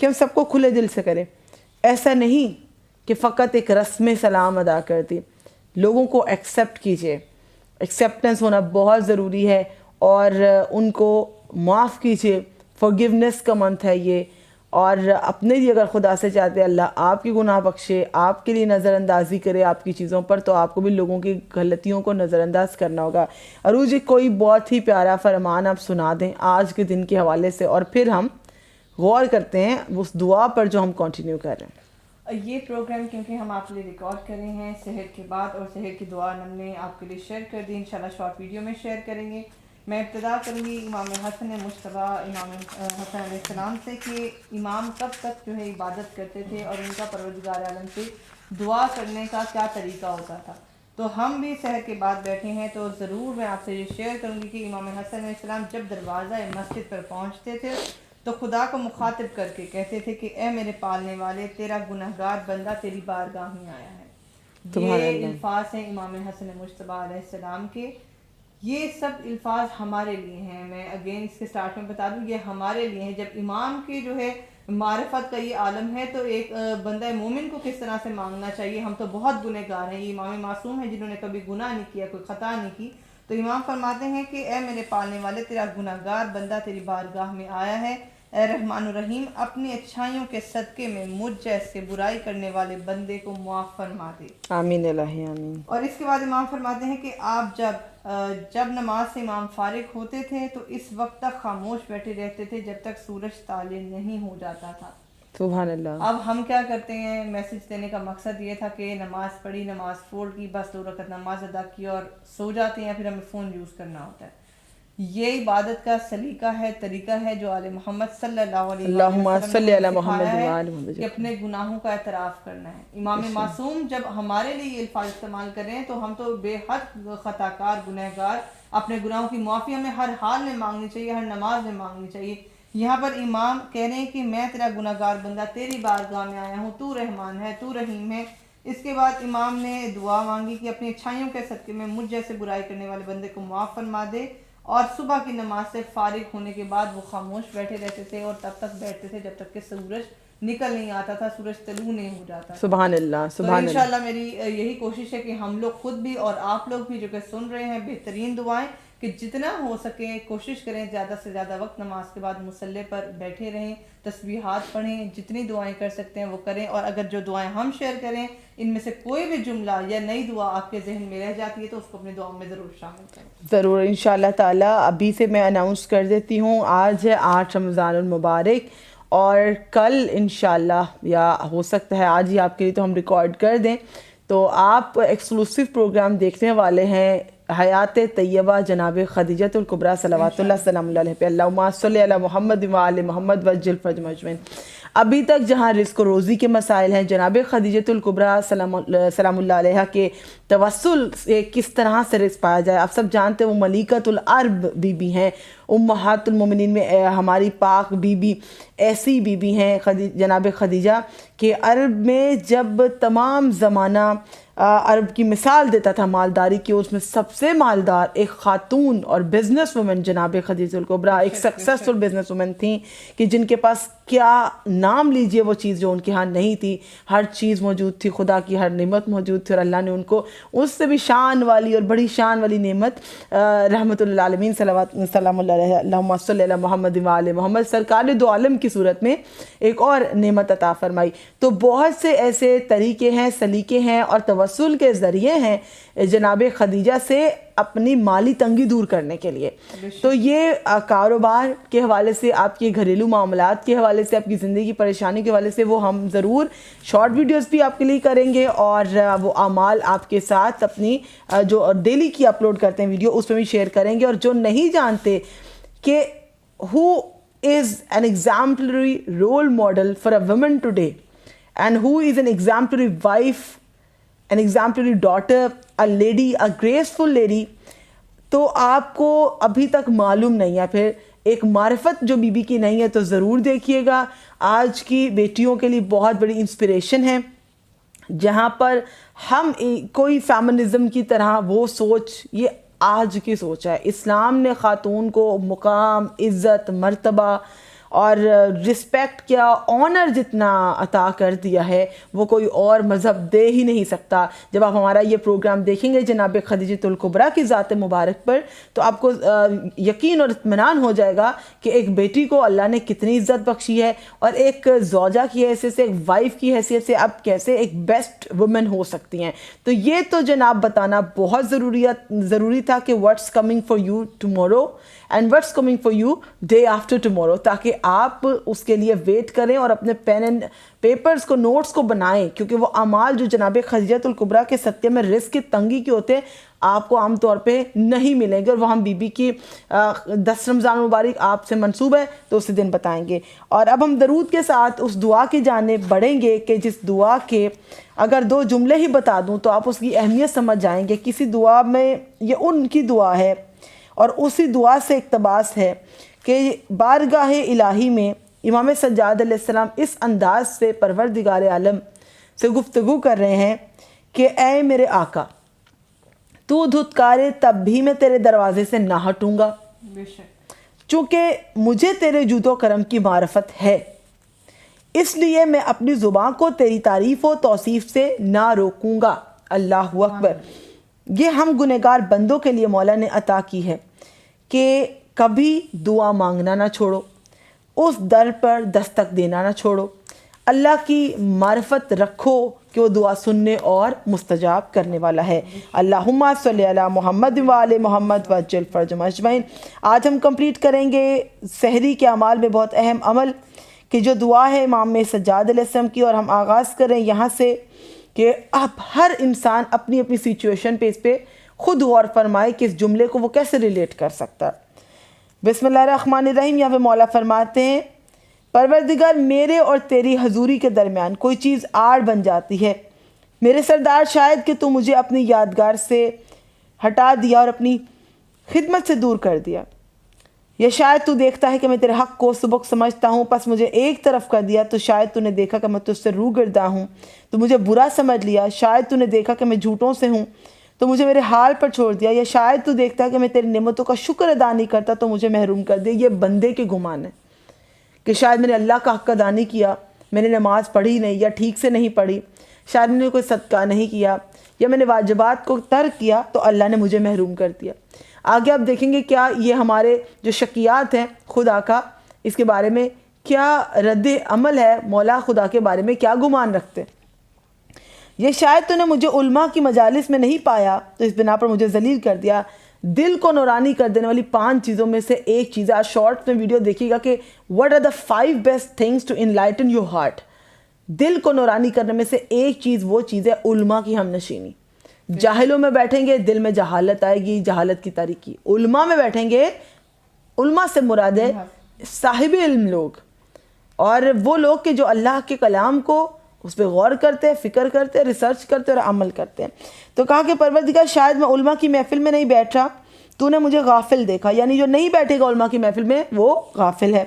کہ ہم سب کو کھلے دل سے کریں. ایسا نہیں کہ فقط ایک رسم سلام ادا کر دی. لوگوں کو ایکسیپٹ کیجیے. ایکسیپٹنس ہونا بہت ضروری ہے اور ان کو معاف کیجیے. فورگیونیس کا منتھ ہے یہ. اور اپنے لیے اگر خدا سے چاہتے اللہ آپ کی گناہ بخشے, آپ کے لیے نظر اندازی کرے آپ کی چیزوں پر, تو آپ کو بھی لوگوں کی غلطیوں کو نظر انداز کرنا ہوگا. عروج جی کوئی بہت ہی پیارا فرمان آپ سنا دیں آج کے دن کے حوالے سے, اور پھر ہم غور کرتے ہیں اس دعا پر جو ہم کنٹینیو کر رہے ہیں. یہ پروگرام کیونکہ ہم آپ کے لیے ریکارڈ کر رہے ہیں سحر کے بعد, اور سحر کی دعا ہم نے آپ کے لیے شیئر کر دی, انشاءاللہ شارٹ ویڈیو میں شیئر کریں گے. میں ابتدا کروں گی امام حسن مجتبی امام حسن علیہ السلام سے کہ امام کب تک جو ہے عبادت کرتے تھے اور ان کا پروردگار عالم سے دعا کرنے کا کیا طریقہ ہوتا تھا. تو ہم بھی سحر کے بعد بیٹھے ہیں تو ضرور میں آپ سے یہ شیئر کروں گی کہ امام حسن علیہ السلام جب دروازہ مسجد پر پہنچتے تھے تو خدا کو مخاطب کر کے کہتے تھے کہ اے میرے پالنے والے, تیرا گنہگار بندہ تیری بارگاہ میں آیا ہے. یہ الفاظ ہیں امام حسن مجتبی علیہ السلام کے. یہ سب الفاظ ہمارے لیے ہیں. میں اگین اس کے سٹارٹ میں بتا دوں, یہ ہمارے لیے ہیں. جب امام کی جو ہے معرفت کا یہ عالم ہے تو ایک بندہ مومن کو کس طرح سے مانگنا چاہیے. ہم تو بہت گنہگار ہیں. یہ امام معصوم ہیں جنہوں نے کبھی گناہ نہیں کیا, کوئی خطا نہیں کی. تو امام فرماتے ہیں کہ اے میرے پالنے والے, تیرا گنہگار بندہ تیری بارگاہ میں آیا ہے. اے رحمان الرحیم, اپنی اچھائیوں کے صدقے میں مجھ جیسے برائی کرنے والے بندے کو معاف فرما دے. آمین الہی آمین. اور اس کے بعد امام فرماتے ہیں کہ آپ جب نماز سے امام فارغ ہوتے تھے تو اس وقت تک خاموش بیٹھے رہتے تھے جب تک سورج طالع نہیں ہو جاتا تھا. سبحان اللہ. اب ہم کیا کرتے ہیں, میسج دینے کا مقصد یہ تھا کہ نماز پڑھی, نماز فولڈ کی, بس 2 رکعت نماز ادا کی اور سو جاتے ہیں, پھر ہمیں فون یوز کرنا ہوتا ہے. یہ عبادت کا سلیقہ ہے, طریقہ ہے جو آل محمد صلی اللہ علیہ وسلم نے سکھایا ہے کہ اپنے گناہوں کا اعتراف کرنا ہے. امام معصوم جب ہمارے لیے یہ الفاظ استعمال کر رہے ہیں تو ہم تو بے حد خطا کار, گنہگار, اپنے گناہوں کی معافی ہمیں ہر حال میں مانگنی چاہیے, ہر نماز میں مانگنی چاہیے. یہاں پر امام کہہ رہے ہیں کہ میں تیرا گنہگار بندہ تیری بارگاہ میں آیا ہوں, تو رحمان ہے, تو رحیم ہے. اس کے بعد امام نے دعا مانگی کہ اپنی اچھائیوں کے صدقے میں مجھ جیسے برائی کرنے والے بندے کو معاف فرما دے. اور صبح کی نماز سے فارغ ہونے کے بعد وہ خاموش بیٹھے رہتے تھے اور تب تک بیٹھتے تھے جب تک کہ سورج نکل نہیں آتا تھا, سورج طلوع نہیں ہو جاتا. سبحان اللہ. سبحان اللہ. انشاءاللہ میری یہی کوشش ہے کہ ہم لوگ خود بھی اور آپ لوگ بھی جو کہ سن رہے ہیں, بہترین دعائیں کہ جتنا ہو سکے کوشش کریں زیادہ سے زیادہ وقت نماز کے بعد مصلی پر بیٹھے رہیں, تسبیحات پڑھیں, جتنی دعائیں کر سکتے ہیں وہ کریں. اور اگر جو دعائیں ہم شیئر کریں ان میں سے کوئی بھی جملہ یا نئی دعا آپ کے ذہن میں رہ جاتی ہے تو اس کو اپنی دعاؤں میں ضرور شامل کریں. ضرور انشاءاللہ تعالیٰ. ابھی سے میں اناؤنس کر دیتی ہوں, آج ہے 8 رمضان المبارک, اور کل انشاءاللہ یا ہو سکتا ہے آج ہی آپ کے لیے تو ہم ریکارڈ کر دیں, تو آپ ایکسکلوسیو پروگرام دیکھنے والے ہیں حیات طیبہ جناب خدیجۃ الکبریٰ صلوات اللہ سلام اللہ علیہ پہ. اللہم صلی علی محمد و آل محمد وجل فرج مجمعین. ابھی تک جہاں رزق و روزی کے مسائل ہیں, جناب خدیجۃ الکبریٰ سلام اللہ علیہ کے توسل سے کس طرح سے رزق پایا جائے. آپ سب جانتے ہیں وہ ملیکۃ العرب بی بی ہیں, امہات المومنین میں ہماری پاک بی بی ایسی بی بی ہیں جناب خدیجہ کہ عرب میں جب تمام زمانہ عرب کی مثال دیتا تھا مالداری کی, اس میں سب سے مالدار ایک خاتون اور بزنس وومن جناب خدیجہ الکبریٰ ایک سکسیسفل بزنس وومن تھیں کہ جن کے پاس کیا نام لیجئے وہ چیز جو ان کے ہاں نہیں تھی. ہر چیز موجود تھی, خدا کی ہر نعمت موجود تھی, اور اللہ نے ان کو اس سے بھی شان والی اور بڑی شان والی نعمت رحمت اللہ عالمین سلام اللہ علیہ اللہم صلی علی محمد و آل محمد سرکار دو عالم کی صورت میں ایک اور نعمت عطا فرمائی. تو بہت سے ایسے طریقے ہیں, سلیقے ہیں اور توسل کے ذریعے ہیں جناب خدیجہ سے اپنی مالی تنگی دور کرنے کے لیے. تو یہ کاروبار کے حوالے سے, آپ کے گھریلو معاملات کے حوالے سے, آپ کی زندگی کی پریشانی کے حوالے سے وہ ہم ضرور شارٹ ویڈیوز بھی آپ کے لیے کریں گے, اور وہ اعمال آپ کے ساتھ اپنی جو ڈیلی کی اپلوڈ کرتے ہیں ویڈیو اس میں بھی شیئر کریں گے. اور جو نہیں جانتے کہ who is an exemplary role model for a woman today and who is an exemplary wife, an exemplary daughter, a lady, a graceful lady, تو آپ کو ابھی تک معلوم نہیں ہے, پھر ایک معرفت جو بی بی کی نہیں ہے تو ضرور دیکھیے گا. آج کی بیٹیوں کے لیے بہت بڑی انسپریشن ہے, جہاں پر ہم کوئی فیمنزم کی طرح وہ سوچ, یہ آج کی سوچ ہے. اسلام نے خاتون کو مقام, عزت, مرتبہ اور رسپیکٹ کیا، آنر جتنا عطا کر دیا ہے وہ کوئی اور مذہب دے ہی نہیں سکتا۔ جب آپ ہمارا یہ پروگرام دیکھیں گے جناب خدیجۃ الکبریٰ کی ذات مبارک پر تو آپ کو یقین اور اطمینان ہو جائے گا کہ ایک بیٹی کو اللہ نے کتنی عزت بخشی ہے، اور ایک زوجہ کی حیثیت سے، ایک وائف کی حیثیت سے آپ کیسے ایک بیسٹ وومن ہو سکتی ہیں۔ تو یہ تو جناب بتانا بہت ضروری تھا کہ what's coming for you tomorrow and what's coming for you day after tomorrow, تاکہ آپ اس کے لیے ویٹ کریں اور اپنے پین اینڈ پیپرز کو، نوٹس کو بنائیں، کیونکہ وہ اعمال جو جناب خدیجۃ الکبریٰ کے صدقے میں رزق کی تنگی کے ہوتے ہیں آپ کو عام طور پہ نہیں ملیں گے، اور وہ ہم بی بی کی 10 رمضان مبارک آپ سے منسوب ہے تو اسی دن بتائیں گے۔ اور اب ہم درود کے ساتھ اس دعا کی جانب بڑھیں گے کہ جس دعا کے اگر 2 جملے ہی بتا دوں تو آپ اس کی اہمیت سمجھ جائیں گے۔ کسی دعا میں یہ ان کی دعا ہے اور اسی دعا سے اقتباس ہے کہ بارگاہ الہی میں امام سجاد علیہ السلام اس انداز سے پروردگار عالم سے گفتگو کر رہے ہیں کہ اے میرے آقا، تو دھتکارے تب بھی میں تیرے دروازے سے نہ ہٹوں گا، چونکہ مجھے تیرے جود و کرم کی معرفت ہے، اس لیے میں اپنی زبان کو تیری تعریف و توصیف سے نہ روکوں گا۔ اللہ اکبر۔ یہ ہم گنہگار بندوں کے لیے مولا نے عطا کی ہے کہ کبھی دعا مانگنا نہ چھوڑو، اس در پر دستک دینا نہ چھوڑو، اللہ کی معرفت رکھو کہ وہ دعا سننے اور مستجاب کرنے والا ہے۔ اللہم صلی علی محمد و آل محمد وعجل فرجہم اجمعین۔ آج ہم کمپلیٹ کریں گے سحری کے اعمال میں بہت اہم عمل کہ جو دعا ہے امام سجاد علیہ السلام کی، اور ہم آغاز کریں یہاں سے کہ اب ہر انسان اپنی اپنی سچویشن پہ اس پہ خود غور فرمائے کہ اس جملے کو وہ کیسے ریلیٹ کر سکتا ہے۔ بسم اللہ الرحمن الرحیم۔ یہاں پہ مولا فرماتے ہیں پروردگار میرے اور تیری حضوری کے درمیان کوئی چیز آڑ بن جاتی ہے، میرے سردار شاید کہ تو مجھے اپنی یادگار سے ہٹا دیا اور اپنی خدمت سے دور کر دیا، یا شاید تو دیکھتا ہے کہ میں تیرے حق کو سبک سمجھتا ہوں پس مجھے ایک طرف کر دیا، تو شاید تو نے دیکھا کہ میں تجھ سے روگرداں ہوں تو مجھے برا سمجھ لیا، شاید تو نے دیکھا کہ میں جھوٹوں سے ہوں تو مجھے میرے حال پر چھوڑ دیا، یا شاید تو دیکھتا ہے کہ میں تیری نعمتوں کا شکر ادا نہیں کرتا تو مجھے محروم کر دیا۔ یہ بندے کے گمان ہے کہ شاید میں نے اللہ کا حق ادا نہیں کیا، میں نے نماز پڑھی نہیں یا ٹھیک سے نہیں پڑھی، شاید میں نے کوئی صدقہ نہیں کیا یا میں نے واجبات کو ترک کیا تو اللہ نے مجھے محروم کر دیا۔ آگے آپ دیکھیں گے کیا یہ ہمارے جو شکیات ہیں خدا کا، اس کے بارے میں کیا رد عمل ہے، مولا خدا کے بارے میں کیا گمان رکھتے ہیں۔ یہ شاید تو نے مجھے علماء کی مجالس میں نہیں پایا تو اس بنا پر مجھے ذلیل کر دیا۔ دل کو نورانی کر دینے والی 5 چیزوں میں سے ایک چیز ہے، آج شارٹ میں ویڈیو دیکھیے گا کہ what are the 5 best things to enlighten your heart۔ دل کو نورانی کرنے میں سے ایک چیز وہ چیز ہے علماء کی ہم نشینی۔ جاہلوں میں بیٹھیں گے دل میں جہالت آئے گی، جہالت کی تاریکی۔ علماء میں بیٹھیں گے، علماء سے مراد ہے صاحب علم لوگ، اور وہ لوگ کہ جو اللہ کے کلام کو اس پہ غور کرتے، فکر کرتے، ریسرچ کرتے اور عمل کرتے ہیں۔ تو کہا کہ پروردگار شاید میں علماء کی محفل میں نہیں بیٹھا، تو نے مجھے غافل دیکھا، یعنی جو نہیں بیٹھے گا علماء کی محفل میں وہ غافل ہے۔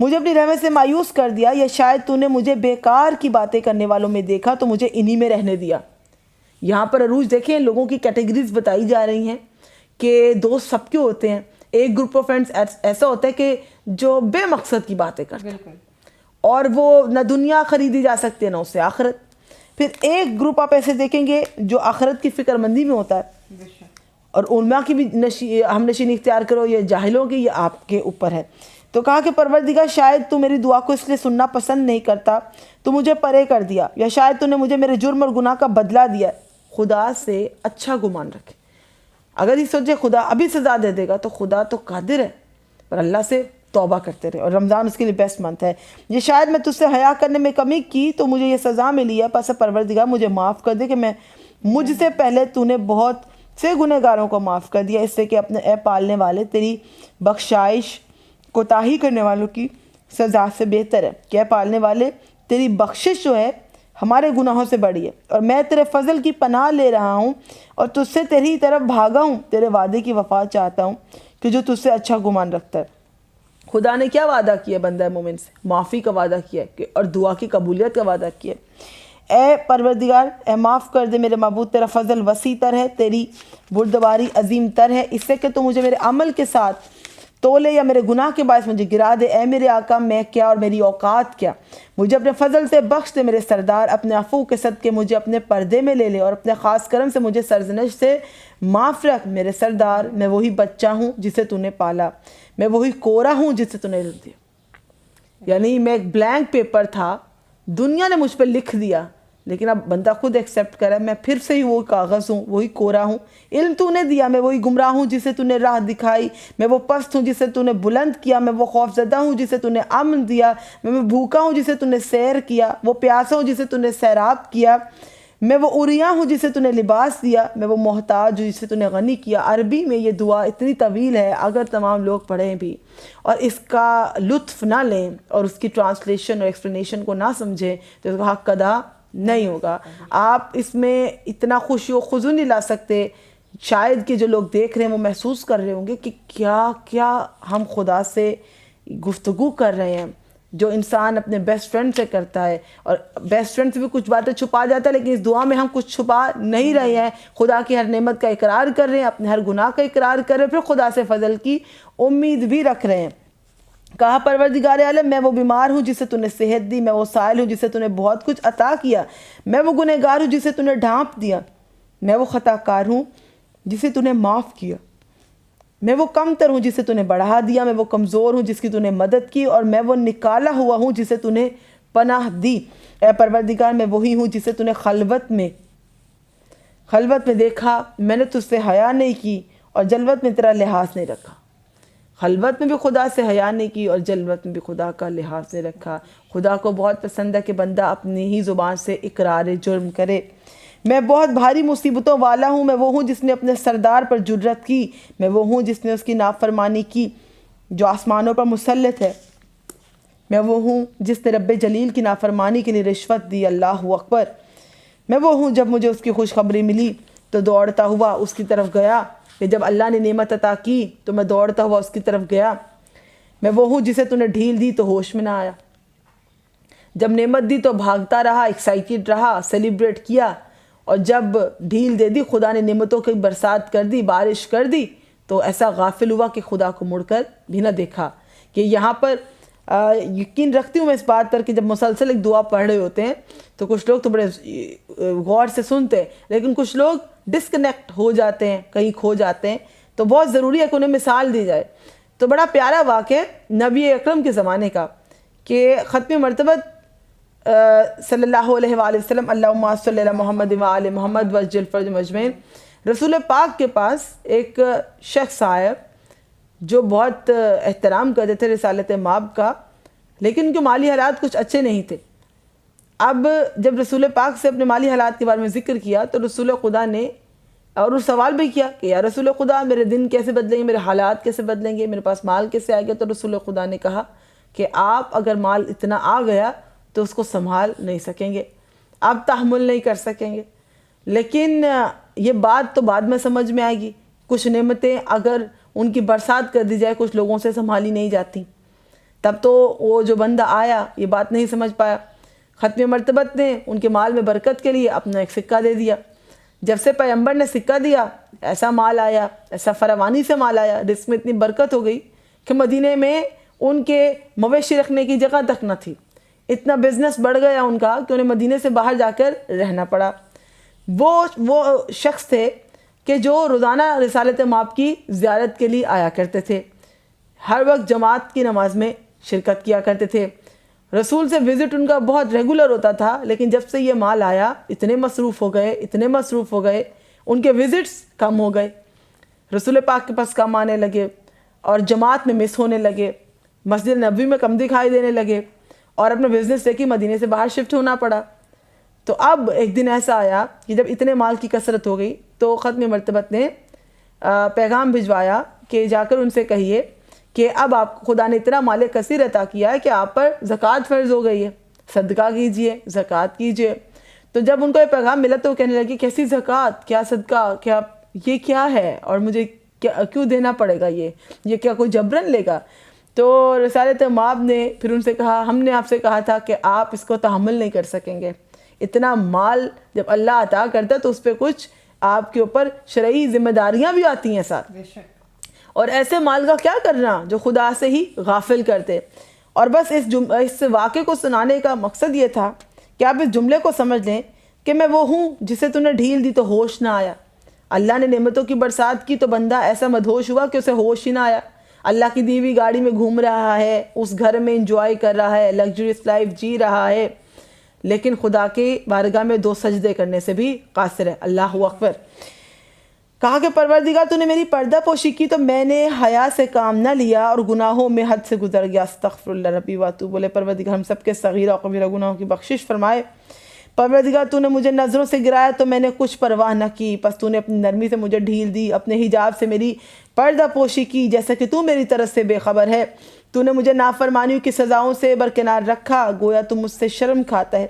مجھے اپنی رحمت سے مایوس کر دیا، یا شاید تو نے مجھے بیکار کی باتیں کرنے والوں میں دیکھا تو مجھے انہی میں رہنے دیا۔ یہاں پر عروج دیکھیں، لوگوں کی کیٹیگریز بتائی جا رہی ہیں کہ دوست سب کے ہوتے ہیں۔ ایک گروپ آف فرینڈز ایسا ہوتا ہے کہ جو بے مقصد کی باتیں کرتے ہیں اور وہ نہ دنیا خریدی جا سکتی ہے نہ اس سے آخرت۔ پھر ایک گروپ آپ ایسے دیکھیں گے جو آخرت کی فکر مندی میں ہوتا ہے، اور علماء کی بھی ہم نشینی اختیار کرو، یہ جاہلوں کی یہ آپ کے اوپر ہے۔ تو کہا کہ پروردگار شاید تو میری دعا کو اس لیے سننا پسند نہیں کرتا تو مجھے پرے کر دیا، یا شاید تو نے مجھے میرے جرم اور گناہ کا بدلہ دیا۔ خدا سے اچھا گمان رکھے۔ اگر یہ سوچے خدا ابھی سزا دے دے گا تو خدا تو قادر ہے، پر اللہ سے توبہ کرتے رہے، اور رمضان اس کے لیے بیسٹ منتھ ہے۔ یہ شاید میں تجھ سے حیا کرنے میں کمی کی تو مجھے یہ سزا ملی ہے، پس پروردگار مجھے معاف کر دے کہ میں مجھ سے پہلے تو نے بہت سے گنہگاروں کو معاف کر دیا، اس سے کہ اپنے اے پالنے والے تیری بخشائش کوتاہی کرنے والوں کی سزا سے بہتر ہے کہ اے پالنے والے تیری بخشش جو ہے ہمارے گناہوں سے بڑی ہے، اور میں تیرے فضل کی پناہ لے رہا ہوں اور تجھ سے تیری طرف بھاگا ہوں، تیرے وعدے کی وفا چاہتا ہوں کہ جو تجھ سے اچھا گمان رکھتا ہے۔ خدا نے کیا وعدہ کیا بندہ مومن سے؟ معافی کا وعدہ کیا ہے اور دعا کی قبولیت کا وعدہ کیا ہے۔ اے پروردگار، اے معاف کر دے میرے معبود، تیرا فضل وسیع تر ہے، تیری بردباری عظیم تر ہے، اس سے کہ تو مجھے میرے عمل کے ساتھ تولے یا میرے گناہ کے باعث مجھے گرا دے۔ اے میرے آقا میں کیا اور میری اوقات کیا، مجھے اپنے فضل سے بخش دے میرے سردار، اپنے عفو کے صدقے مجھے اپنے پردے میں لے لے، اور اپنے خاص کرم سے مجھے سرزنش سے معاف رکھ۔ میرے سردار میں وہی بچہ ہوں جسے تو نے پالا، میں وہی کورا ہوں جسے تو نے لکھ دیا۔ یعنی میں ایک بلینک پیپر تھا، دنیا نے مجھ پہ لکھ دیا، لیکن اب بندہ خود ایکسیپٹ کرے میں پھر سے ہی وہ کاغذ ہوں، وہی کورا ہوں۔ علم تو نے دیا، میں وہی گمراہ ہوں جسے تو نے راہ دکھائی، میں وہ پست ہوں جسے تو نے بلند کیا، میں وہ خوف زدہ ہوں جسے تو نے امن دیا، میں بھوکا ہوں جسے تو نے سیر کیا، وہ پیاسا ہوں جسے تو نے سیراب کیا، میں وہ عریاں ہوں جسے تو نے لباس دیا، میں وہ محتاج ہوں جسے تو نے غنی کیا۔ عربی میں یہ دعا اتنی طویل ہے، اگر تمام لوگ پڑھیں بھی اور اس کا لطف نہ لیں اور اس کی ٹرانسلیشن اور ایکسپلینیشن کو نہ سمجھیں تو اس کا حق ادا نہیں ہوگا۔ آپ اس میں اتنا خوشی و خضو نہیں لا سکتے۔ شاید کہ جو لوگ دیکھ رہے ہیں وہ محسوس کر رہے ہوں گے کہ کیا کیا ہم خدا سے گفتگو کر رہے ہیں، جو انسان اپنے بیسٹ فرینڈ سے کرتا ہے، اور بیسٹ فرینڈ سے بھی کچھ باتیں چھپا جاتا ہے، لیکن اس دعا میں ہم کچھ چھپا نہیں رہے ہیں، خدا کی ہر نعمت کا اقرار کر رہے ہیں، اپنے ہر گناہ کا اقرار کر رہے ہیں، پھر خدا سے فضل کی امید بھی رکھ رہے ہیں۔ کہا پروردگار عالم میں وہ بیمار ہوں جسے تو نے صحت دی، میں وہ سائل ہوں جسے تو نے بہت کچھ عطا کیا، میں وہ گنہگار ہوں جسے تو نے ڈھانپ دیا، میں وہ خطا کار ہوں جسے تو نے معاف کیا، میں وہ کم تر ہوں جسے تو نے بڑھا دیا، میں وہ کمزور ہوں جس کی تو نے مدد کی، اور میں وہ نکالا ہوا ہوں جسے تو نے پناہ دی۔ اے پروردگار میں وہی ہوں جسے تو نے خلوت میں دیکھا، میں نے تجھ سے حیا نہیں کی اور جلوت میں تیرا لحاظ نہیں رکھا۔ خلوت میں بھی خدا سے حیا نہیں کی اور جلوت میں بھی خدا کا لحاظ نہیں رکھا۔ خدا کو بہت پسند ہے کہ بندہ اپنی ہی زبان سے اقرار جرم کرے۔ میں بہت بھاری مصیبتوں والا ہوں، میں وہ ہوں جس نے اپنے سردار پر جرت کی، میں وہ ہوں جس نے اس کی نافرمانی کی جو آسمانوں پر مسلط ہے، میں وہ ہوں جس نے رب جلیل کی نافرمانی کے لیے رشوت دی۔ اللہ اکبر۔ میں وہ ہوں جب مجھے اس کی خوشخبری ملی تو دوڑتا ہوا اس کی طرف گیا، کہ جب اللہ نے نعمت عطا کی تو میں دوڑتا ہوا اس کی طرف گیا۔ میں وہ ہوں جسے تو نے ڈھیل دی تو ہوش میں نہ آیا، جب نعمت دی تو بھاگتا رہا، ایکسائٹیڈ رہا، سیلیبریٹ کیا، اور جب ڈھیل دے دی، خدا نے نعمتوں کی برسات کر دی، بارش کر دی، تو ایسا غافل ہوا کہ خدا کو مڑ کر بھی نہ دیکھا۔ کہ یہاں پر یقین رکھتی ہوں میں اس بات پر کہ جب مسلسل ایک دعا پڑھ رہے ہوتے ہیں تو کچھ لوگ تو بڑے غور سے سنتے ہیں، لیکن کچھ لوگ ڈسکنیکٹ ہو جاتے ہیں، کہیں کھو جاتے ہیں، تو بہت ضروری ہے کہ انہیں مثال دی جائے۔ تو بڑا پیارا واقعہ نبی اکرم کے زمانے کا کہ ختم مرتبت صلی اللہ علیہ وآلہ وسلم، اللہم صلی علی محمد وآل محمد وعجل فرج مجمعین، رسول پاک کے پاس ایک شخص آیا جو بہت احترام کرتے تھے رسالت مآب کا، لیکن ان کے مالی حالات کچھ اچھے نہیں تھے۔ اب جب رسول پاک سے اپنے مالی حالات کے بارے میں ذکر کیا تو رسول خدا نے اور اس سوال بھی کیا کہ یا رسول خدا میرے دن کیسے بدلیں گے، میرے حالات کیسے بدلیں گے، میرے پاس مال کیسے آئے گا؟ تو رسول خدا نے کہا کہ آپ اگر مال اتنا آ گیا تو اس کو سنبھال نہیں سکیں گے، آپ تحمل نہیں کر سکیں گے، لیکن یہ بات تو بعد میں سمجھ میں آئے گی۔ کچھ نعمتیں اگر ان کی برسات کر دی جائے کچھ لوگوں سے سنبھالی نہیں جاتی، تب تو وہ جو بندہ آیا یہ بات نہیں سمجھ پایا۔ ختم مرتبت نے ان کے مال میں برکت کے لیے اپنا ایک سکہ دے دیا۔ جب سے پیغمبر نے سکہ دیا ایسا مال آیا، ایسا فراوانی سے مال آیا، رزق میں اتنی برکت ہو گئی کہ مدینے میں ان کے مویشی رکھنے کی جگہ تک نہ تھی، اتنا بزنس بڑھ گیا ان کا کہ انہیں مدینے سے باہر جا کر رہنا پڑا۔ وہ شخص تھے کہ جو روزانہ رسالت مآب کی زیارت کے لیے آیا کرتے تھے، ہر وقت جماعت کی نماز میں شرکت کیا کرتے تھے، رسول سے وزٹ ان کا بہت ریگولر ہوتا تھا، لیکن جب سے یہ مال آیا اتنے مصروف ہو گئے ان کے وزٹس کم ہو گئے، رسول پاک کے پاس کم آنے لگے اور جماعت میں مس ہونے لگے، مسجد نبوی میں کم دکھائی دینے لگے اور اپنا بزنس لے کے مدینے سے باہر شفٹ ہونا پڑا۔ تو اب ایک دن ایسا آیا کہ جب اتنے مال کی کثرت ہو گئی تو ختم مرتبت نے پیغام بھجوایا کہ جا کر ان سے کہیے کہ اب آپ خدا نے اتنا مال کثیر عطا کیا ہے کہ آپ پر زکوٰۃ فرض ہو گئی ہے، صدقہ کیجئے، زکوٰۃ کیجئے۔ تو جب ان کو یہ پیغام ملا تو وہ کہنے لگی کیسی زکوٰۃ، کیا صدقہ، کیا یہ کیا ہے اور مجھے کیوں دینا پڑے گا، یہ کیا کوئی جبرن لے گا؟ تو رسالت مآب نے پھر ان سے کہا ہم نے آپ سے کہا تھا کہ آپ اس کو تحمل نہیں کر سکیں گے، اتنا مال جب اللہ عطا کرتا ہے تو اس پہ کچھ آپ کے اوپر شرعی ذمہ داریاں بھی آتی ہیں ساتھ، اور ایسے مال کا کیا کرنا جو خدا سے ہی غافل کرتے۔ اور بس اس واقعے کو سنانے کا مقصد یہ تھا کہ آپ اس جملے کو سمجھ لیں کہ میں وہ ہوں جسے تو نے ڈھیل دی تو ہوش نہ آیا۔ اللہ نے نعمتوں کی برسات کی تو بندہ ایسا مدہوش ہوا کہ اسے ہوش ہی نہ آیا۔ اللہ کی دی ہوئی گاڑی میں گھوم رہا ہے، اس گھر میں انجوائے کر رہا ہے، لگژریس لائف جی رہا ہے، لیکن خدا کے بارگاہ میں 2 سجدے کرنے سے بھی قاصر ہے۔ اللہ اکبر۔ کہا کہ پروردگار تو نے میری پردہ پوشی کی تو میں نے حیا سے کام نہ لیا اور گناہوں میں حد سے گزر گیا۔ استغفر اللہ ربی واتوب الیہ۔ پروردگار ہم سب کے صغیرہ و کبیرہ گناہوں کی بخشش فرمائے۔ پروردگار تو نے مجھے نظروں سے گرایا تو میں نے کچھ پرواہ نہ کی، پس تو نے اپنی نرمی سے مجھے ڈھیل دی، اپنے حجاب سے میری پردہ پوشی کی، جیسا کہ تو میری طرف سے بے خبر ہے۔ تو نے مجھے نافرمانیوں کی سزاؤں سے برکنار رکھا، گویا تو مجھ سے شرم کھاتا ہے۔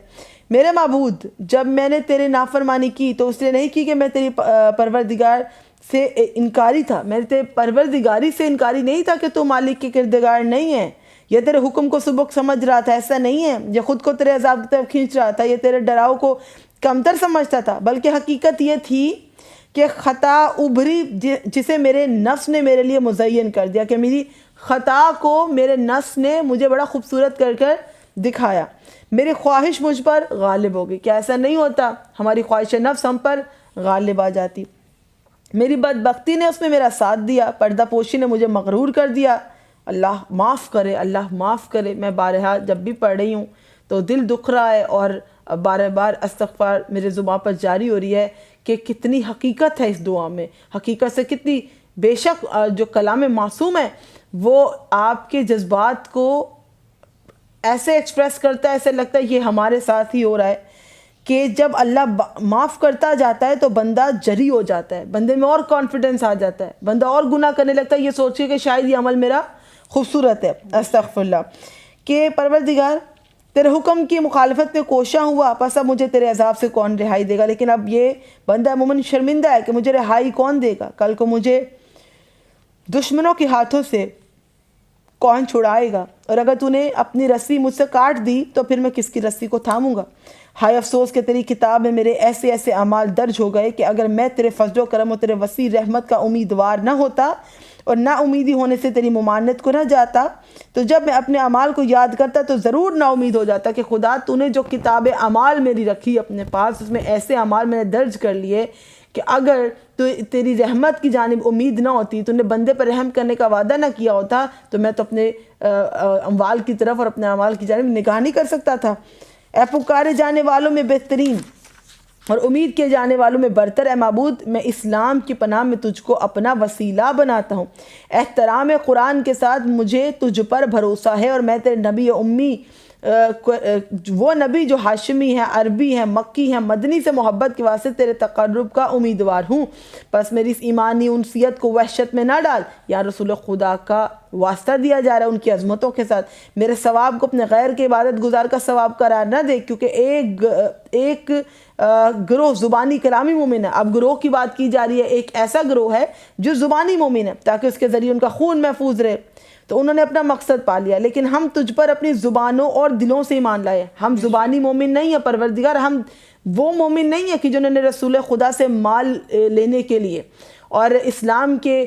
میرے معبود، جب میں نے تیرے نافرمانی کی تو اس لیے نہیں کی کہ میں تیری پروردگار سے انکاری تھا، میں تیرے پروردگاری سے انکاری نہیں تھا کہ تو مالک کے کردگار نہیں ہے، یہ تیرے حکم کو سبک سمجھ رہا تھا، ایسا نہیں ہے، یہ خود کو تیرے عذاب کی طرف کھینچ رہا تھا، یہ تیرے ڈراؤ کو کمتر سمجھتا تھا، بلکہ حقیقت یہ تھی کہ خطا ابھری جسے میرے نفس نے میرے لیے مزین کر دیا، کہ میری خطا کو میرے نفس نے مجھے بڑا خوبصورت کر دکھایا، میری خواہش مجھ پر غالب ہو گئی۔ کیا ایسا نہیں ہوتا؟ ہماری خواہش نفس ہم پر غالب آ جاتی۔ میری بدبختی نے اس میں میرا ساتھ دیا، پردہ پوشی نے مجھے مغرور کر دیا۔ اللہ معاف کرے، اللہ معاف کرے۔ میں بارہا جب بھی پڑھ رہی ہوں تو دل دکھ رہا ہے اور بار بار استغفار میرے زبان پر جاری ہو رہی ہے کہ کتنی حقیقت ہے اس دعا میں، حقیقت سے کتنی بے شک جو کلام معصوم ہے وہ آپ کے جذبات کو ایسے ایکسپریس کرتا ہے، ایسے لگتا ہے یہ ہمارے ساتھ ہی ہو رہا ہے کہ جب اللہ معاف کرتا جاتا ہے تو بندہ جری ہو جاتا ہے، بندے میں اور کانفیڈنس آ جاتا ہے، بندہ اور گناہ کرنے لگتا ہے یہ سوچ کے کہ شاید یہ عمل میرا خوبصورت ہے۔ استغفر اللہ۔ کہ پروردگار تیرے حکم کی مخالفت میں کوشاں ہوا، پس اب مجھے تیرے عذاب سے کون رہائی دے گا؟ لیکن اب یہ بندہ مومن شرمندہ ہے کہ مجھے رہائی کون دے گا؟ کل کو مجھے دشمنوں کے ہاتھوں سے کون چھڑائے گا؟ اور اگر تو نے اپنی رسی مجھ سے کاٹ دی تو پھر میں کس کی رسی کو تھاموں گا؟ ہائے افسوس کہ تیری کتاب میں میرے ایسے ایسے اعمال درج ہو گئے کہ اگر میں تیرے فضل و کرم و تیرے وسیع رحمت کا امیدوار نہ ہوتا اور نا امیدی ہونے سے تیری ممانعت کو نہ جاتا تو جب میں اپنے اعمال کو یاد کرتا تو ضرور نا امید ہو جاتا کہ خدا تو نے جو کتاب اعمال میری رکھی اپنے پاس، اس میں ایسے اعمال میں نے درج کر لیے کہ اگر تو تیری رحمت کی جانب امید نہ ہوتی، تو نے بندے پر رحم کرنے کا وعدہ نہ کیا ہوتا تو میں تو اپنے اموال کی طرف اور اپنے اعمال کی جانب نگاہ نہیں کر سکتا تھا۔ اے پکارے جانے والوں میں بہترین اور امید کیے جانے والوں میں برتر، اے معبود میں اسلام کی پناہ میں تجھ کو اپنا وسیلہ بناتا ہوں۔ احترام قرآن کے ساتھ مجھے تجھ پر بھروسہ ہے اور میں تیرے نبی امی وہ نبی جو ہاشمی ہے، عربی ہے، مکی ہے، مدنی سے محبت کے واسطے تیرے تقرب کا امیدوار ہوں، بس میری اس ایمانی انسیت کو وحشت میں نہ ڈال۔ یا رسول خدا کا واسطہ دیا جا رہا ہے ان کی عظمتوں کے ساتھ، میرے ثواب کو اپنے غیر کے عبادت گزار کا ثواب قرار نہ دے، کیونکہ ایک گروہ زبانی کلامی مومن ہے۔ اب گروہ کی بات کی جا رہی ہے، ایک ایسا گروہ ہے جو زبانی مومن ہے تاکہ اس کے ذریعے ان کا خون محفوظ رہے، تو انہوں نے اپنا مقصد پا لیا، لیکن ہم تجھ پر اپنی زبانوں اور دلوں سے ایمان لائے۔ ہم زبانی مومن نہیں ہیں پروردگار، ہم وہ مومن نہیں ہیں کہ جنہوں نے رسول خدا سے مال لینے کے لیے اور اسلام کے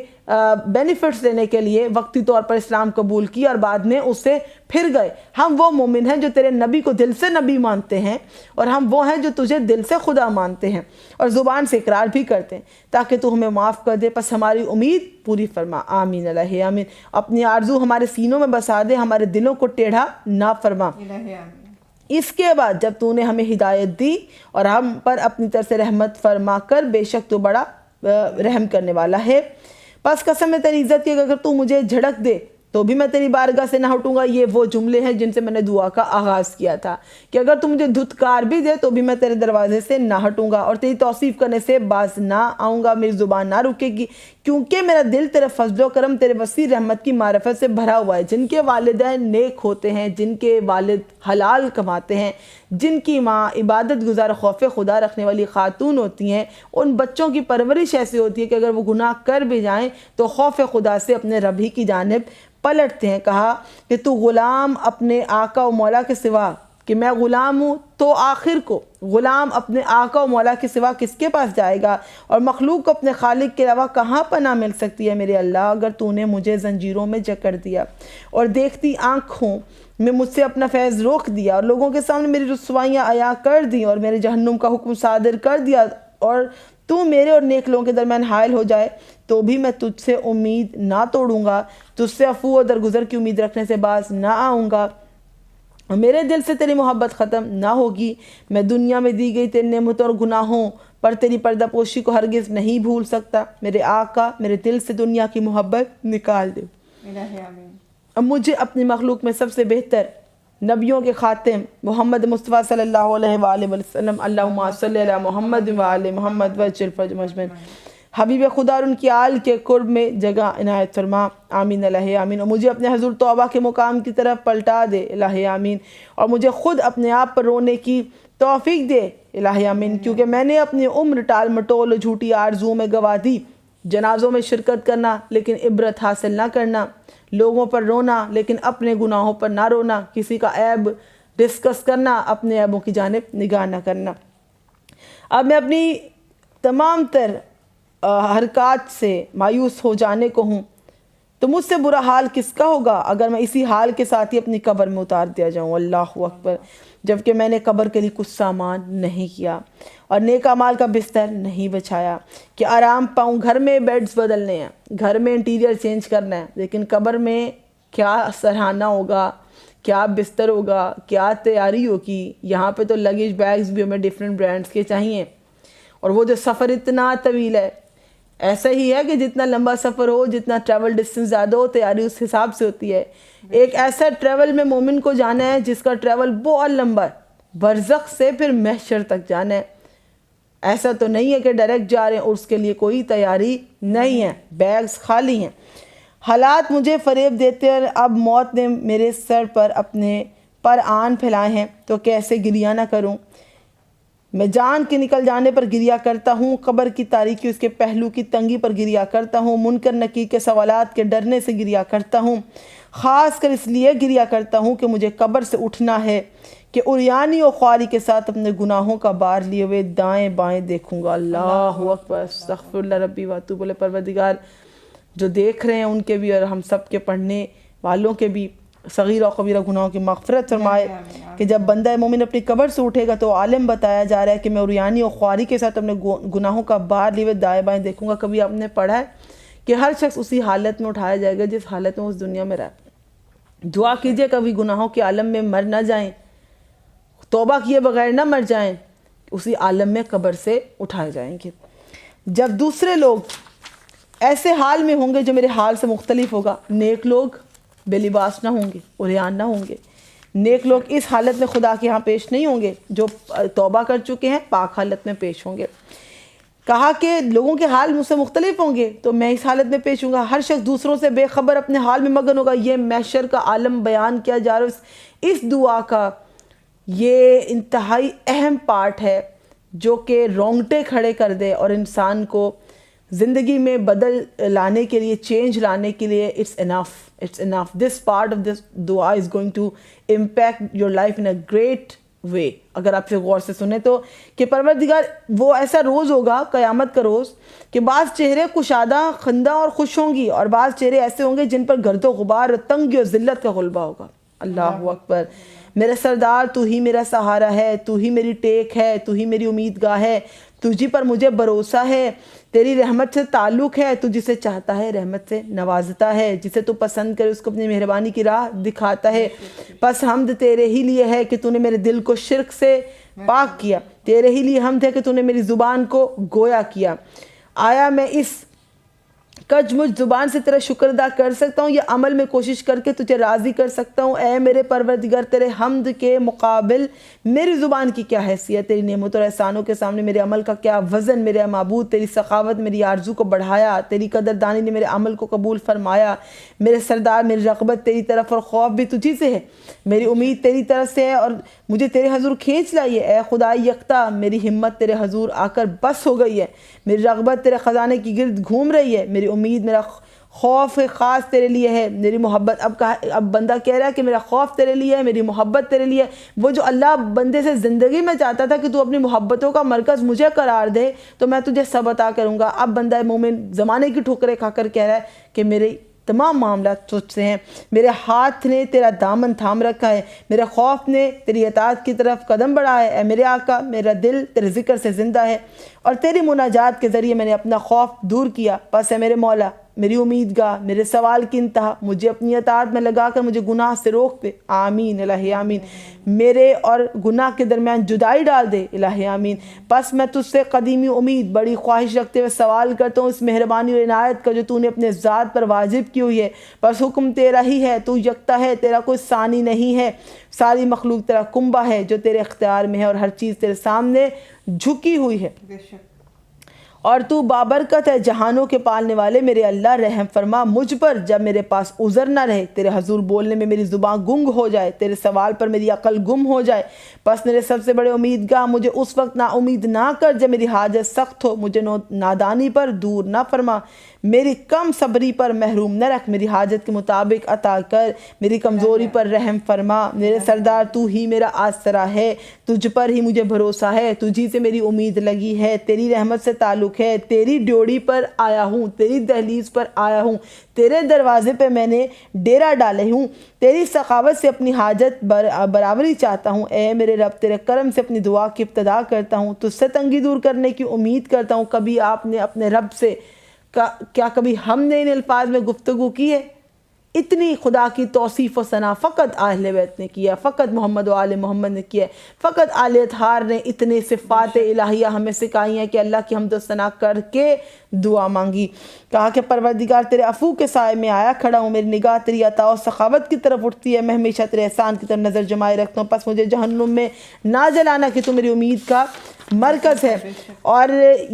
بینیفٹس لینے کے لیے وقتی طور پر اسلام قبول کی اور بعد میں اس سے پھر گئے۔ ہم وہ مومن ہیں جو تیرے نبی کو دل سے نبی مانتے ہیں، اور ہم وہ ہیں جو تجھے دل سے خدا مانتے ہیں اور زبان سے اقرار بھی کرتے ہیں، تاکہ تو ہمیں معاف کر دے، پس ہماری امید پوری فرما۔ آمین الہ آمین۔ اپنی آرزو ہمارے سینوں میں بسا دے، ہمارے دلوں کو ٹیڑھا نہ فرما۔ اس کے بعد جب تو نے ہمیں ہدایت دی اور ہم پر اپنی طرف سے رحمت فرما کر، بے شک تو بڑا رحم کرنے والا ہے، پس قسم ہے تیری عزت کی اگر تو مجھے جھڑک دے تو بھی میں تیری بارگاہ سے نہ ہٹوں گا۔ یہ وہ جملے ہیں جن سے میں نے دعا کا آغاز کیا تھا کہ اگر تو مجھے دھتکار بھی دے تو بھی میں تیرے دروازے سے نہ ہٹوں گا اور تیری توصیف کرنے سے باز نہ آؤں گا، میری زبان نہ رکے گی، کیونکہ میرا دل تیرے فضل و کرم، تیرے وسیع رحمت کی معرفت سے بھرا ہوا ہے۔ جن کے والدین نیک ہوتے ہیں، جن کے والد حلال کماتے ہیں، جن کی ماں عبادت گزار خوف خدا رکھنے والی خاتون ہوتی ہیں، ان بچوں کی پرورش ایسی ہوتی ہے کہ اگر وہ گناہ کر بھی جائیں تو خوف خدا سے اپنے رب ہی کی جانب پلٹتے ہیں۔ کہا کہ تو غلام اپنے آقا و مولا کے سوا کہ میں غلام ہوں تو آخر کو غلام اپنے آقا و مولا کے سوا کس کے پاس جائے گا، اور مخلوق کو اپنے خالق کے علاوہ کہاں پناہ مل سکتی ہے میرے اللہ اگر تو نے مجھے زنجیروں میں جکڑ دیا اور دیکھتی آنکھوں میں مجھ سے اپنا فیض روک دیا اور لوگوں کے سامنے میری رسوائیاں عیاں کر دی اور میرے جہنم کا حکم صادر کر دیا، اور تو میرے اور نیک لوگوں کے درمیان حائل ہو جائے تو بھی میں تجھ سے امید نہ توڑوں گا، تجھ سے عفو و درگزر کی امید رکھنے سے باز نہ آؤں گا، اور میرے دل سے تیری محبت ختم نہ ہوگی۔ میں دنیا میں دی گئی تیری نعمتوں اور گناہوں پر تیری پردہ پوشی کو ہرگز نہیں بھول سکتا۔ میرے آقا میرے دل سے دنیا کی محبت نکال دے۔ اب مجھے اپنی مخلوق میں سب سے بہتر نبیوں کے خاتم محمد مصطفیٰ صلی اللہ علیہ وآلہ وسلم، اللہم صلی علی محمد وآل محمد وجل فرج مجمعین، حبیب خدا اور ان کی آل کے قرب میں جگہ عنایت فرما، آمین الہ آمین۔ اور مجھے اپنے حضور توبہ کے مقام کی طرف پلٹا دے، الہ آمین، اور مجھے خود اپنے آپ پر رونے کی توفیق دے، الہ آمین، کیونکہ میں نے اپنی عمر ٹال مٹول و جھوٹی آرزوؤں میں گوا دی، جنازوں میں شرکت کرنا لیکن عبرت حاصل نہ کرنا، لوگوں پر رونا لیکن اپنے گناہوں پر نہ رونا، کسی کا عیب ڈسکس کرنا اپنے عیبوں کی جانب نگاہ نہ کرنا۔ اب میں اپنی تمام تر حرکات سے مایوس ہو جانے کو ہوں، تو مجھ سے برا حال کس کا ہوگا اگر میں اسی حال کے ساتھ ہی اپنی قبر میں اتار دیا جاؤں، اللہ اکبر، جبکہ میں نے قبر کے لیے کچھ سامان نہیں کیا اور نیک اعمال کا بستر نہیں بچھایا کہ آرام پاؤں۔ گھر میں بیڈز بدلنے ہیں، گھر میں انٹیریئر چینج کرنا ہے، لیکن قبر میں کیا سرہانہ ہوگا، کیا بستر ہوگا، کیا تیاری ہوگی۔ یہاں پہ تو لگیج بیگز بھی ہمیں ڈیفرنٹ برانڈز کے چاہیے، اور وہ جو سفر اتنا طویل ہے، ایسا ہی ہے کہ جتنا لمبا سفر ہو، جتنا ٹریول ڈسٹنس زیادہ ہو، تیاری اس حساب سے ہوتی ہے۔ ایک ایسا ٹریول میں مومن کو جانا ہے جس کا ٹریول بہت لمبا ہے، برزخ سے پھر محشر تک جانا ہے۔ ایسا تو نہیں ہے کہ ڈائریکٹ جا رہے ہیں اور اس کے لیے کوئی تیاری نہیں ہے، بیگز خالی ہیں۔ حالات مجھے فریب دیتے ہیں، اب موت نے میرے سر پر اپنے پر آن پھیلائے ہیں تو کیسے گریہ نہ کروں۔ میں جان کے نکل جانے پر گریہ کرتا ہوں، قبر کی تاریکی اس کے پہلو کی تنگی پر گریہ کرتا ہوں، منکر نکیر کے سوالات کے ڈرنے سے گریہ کرتا ہوں، خاص کر اس لیے گریہ کرتا ہوں کہ مجھے قبر سے اٹھنا ہے کہ عریانی و خواری کے ساتھ اپنے گناہوں کا بار لیے ہوئے دائیں بائیں دیکھوں گا۔ اللہ اکبر، استغفر اللہ ربی واتوب الیہ۔ پروردگار جو دیکھ رہے ہیں ان کے بھی اور ہم سب کے پڑھنے والوں کے بھی صغیرہ و کبیرہ گناہوں کی مغفرت فرمائے کہ جب بندہ مومن اپنی قبر سے اٹھے گا تو عالم بتایا جا رہا ہے کہ میں عریانی و خواری کے ساتھ اپنے گناہوں کا بار لیے ہوئے دائیں بائیں دیکھوں گا۔ کبھی آپ نے پڑھا ہے کہ ہر شخص اسی حالت میں اٹھایا جائے گا جس حالت میں اس دنیا میں رہا۔ دعا کیجئے کبھی گناہوں کے عالم میں مر نہ جائیں، توبہ کیے بغیر نہ مر جائیں، اسی عالم میں قبر سے اٹھائے جائیں گے۔ جب دوسرے لوگ ایسے حال میں ہوں گے جو میرے حال سے مختلف ہوگا، نیک لوگ بے لباس نہ ہوں گے، عریان نہ ہوں گے، نیک لوگ اس حالت میں خدا کے ہاں پیش نہیں ہوں گے، جو توبہ کر چکے ہیں پاک حالت میں پیش ہوں گے۔ کہا کہ لوگوں کے حال مجھ سے مختلف ہوں گے تو میں اس حالت میں پیش ہوں گا۔ ہر شخص دوسروں سے بے خبر اپنے حال میں مگن ہوگا۔ یہ محشر کا عالم بیان کیا جا رہا ہے، اس دعا کا یہ انتہائی اہم پارٹ ہے جو کہ رونگٹے کھڑے کر دے اور انسان کو زندگی میں بدل لانے کے لیے، چینج لانے کے لیے it's enough. This part of this dua is going to impact your life in a great way. اگر آپ سے غور سے سنیں تو کہ پروردگار وہ ایسا روز ہوگا، قیامت کا روز، کہ بعض چہرے کشادہ خندہ اور خوش ہوں گی اور بعض چہرے ایسے ہوں گے جن پر گرد و غبار اور تنگی اور ذلت کا غلبہ ہوگا۔ اللہ اکبر۔ میرے سردار تو ہی میرا سہارا ہے، تو ہی میری ٹیک ہے، تو ہی میری امید گاہ ہے، تجھی پر مجھے بھروسہ ہے، تیری رحمت سے تعلق ہے، تو جسے چاہتا ہے رحمت سے نوازتا ہے، جسے تو پسند کرے اس کو اپنی مہربانی کی راہ دکھاتا ہے۔ بس حمد تیرے ہی لیے ہے کہ تو نے میرے دل کو شرک سے پاک کیا، تیرے ہی لیے حمد ہے کہ تو نے میری زبان کو گویا کیا۔ آیا میں اس کج مجھ زبان سے تیرا شکر ادا کر سکتا ہوں یا عمل میں کوشش کر کے تجھے راضی کر سکتا ہوں؟ اے میرے پروردگار، تیرے حمد کے مقابل میری زبان کی کیا حیثیت؟ تیری نعمت اور احسانوں کے سامنے میرے عمل کا کیا وزن؟ میرے معبود، تیری سخاوت میری آرزو کو بڑھایا، تیری قدردانی نے میرے عمل کو قبول فرمایا۔ میرے سردار، میری رغبت تیری طرف اور خوف بھی تجھی سے ہے، میری امید تیری طرف سے ہے اور مجھے تیرے حضور کھینچ لائیے۔ اے خدا یکتا، میری ہمت تیرے حضور آ کر بس ہو گئی ہے، میری رغبت تیرے خزانے کی گرد گھوم رہی ہے، میری امید، میرا خوف خاص تیرے لیے ہے، میری محبت اب بندہ کہہ رہا ہے کہ میرا خوف تیرے لیے ہے، میری محبت تیرے لیے ہے۔ وہ جو اللہ بندے سے زندگی میں چاہتا تھا کہ تو اپنی محبتوں کا مرکز مجھے قرار دے تو میں تجھے سب عطا کروں گا، اب بندہ مومن زمانے کی ٹھوکریں کھا کر کہہ رہا ہے کہ میرے تمام معاملات تجھ سے ہیں، میرے ہاتھ نے تیرا دامن تھام رکھا ہے، میرے خوف نے تیری اطاعت کی طرف قدم بڑھایا ہے، اے میرے آقا میرا دل تیرے ذکر سے زندہ ہے اور تیری مناجات کے ذریعے میں نے اپنا خوف دور کیا، بس اے میرے مولا میری امیدگاہ، میرے سوال کی انتہا، مجھے اپنی اطاعت میں لگا کر مجھے گناہ سے روک دے، آمین الہی آمین، میرے اور گناہ کے درمیان جدائی ڈال دے الہی آمین۔ بس میں تجھ سے قدیمی امید بڑی خواہش رکھتے ہوئے سوال کرتا ہوں اس مہربانی اور عنایت کا جو تو نے اپنے ذات پر واجب کی ہوئی ہے، بس حکم تیرا ہی ہے، تو یکتا ہے، تیرا کوئی ثانی نہیں ہے، ساری مخلوق تیرا کنبہ ہے جو تیرے اختیار میں ہے اور ہر چیز تیرے سامنے جھکی ہوئی ہے، بے شک اور تو بابرکت ہے جہانوں کے پالنے والے میرے اللہ، رحم فرما مجھ پر جب میرے پاس عذر نہ رہے، تیرے حضور بولنے میں میری زبان گنگ ہو جائے، تیرے سوال پر میری عقل گم ہو جائے، بس میرے سب سے بڑے امیدگاہ مجھے اس وقت نا امید نہ کر جب میری حاجت سخت ہو، مجھے نادانی پر دور نہ فرما، میری کم صبری پر محروم نہ رکھ، میری حاجت کے مطابق عطا کر، میری کمزوری پر رحم فرما، میرے سردار تو ہی میرا آسرا ہے، تجھ پر ہی مجھے بھروسہ ہے، تجھی سے میری امید لگی ہے، تیری رحمت سے تعلق ہے، تیری ڈیوڑی پر آیا ہوں، تیری دہلیز پر آیا ہوں، تیرے دروازے پہ میں نے ڈیرا ڈالے ہوں، تیری سخاوت سے اپنی حاجت برابری چاہتا ہوں، اے میرے رب تیرے کرم سے اپنی دعا کی ابتدا کرتا ہوں، تجھ سے تنگی دور کرنے کی امید کرتا ہوں۔ کبھی آپ نے اپنے رب سے کیا کبھی ہم نے ان الفاظ میں گفتگو کی ہے؟ اتنی خدا کی توصیف و ثنا فقط اہل بیت نے کیا، فقط محمد و آل محمد نے کیا، فقط آل اطہار نے اتنے صفات الہیہ ہمیں سکھائی ہیں کہ اللہ کی حمد و ثنا کر کے دعا مانگی۔ کہا کہ پروردگار تیرے عفو کے سائے میں آیا کھڑا ہوں، میری نگاہ تیری عطا و سخاوت کی طرف اٹھتی ہے، میں ہمیشہ تیرے احسان کی طرف نظر جمائے رکھتا ہوں، پس مجھے جہنم میں نہ جلانا کہ تو میری امید کا مرکز ہے، اور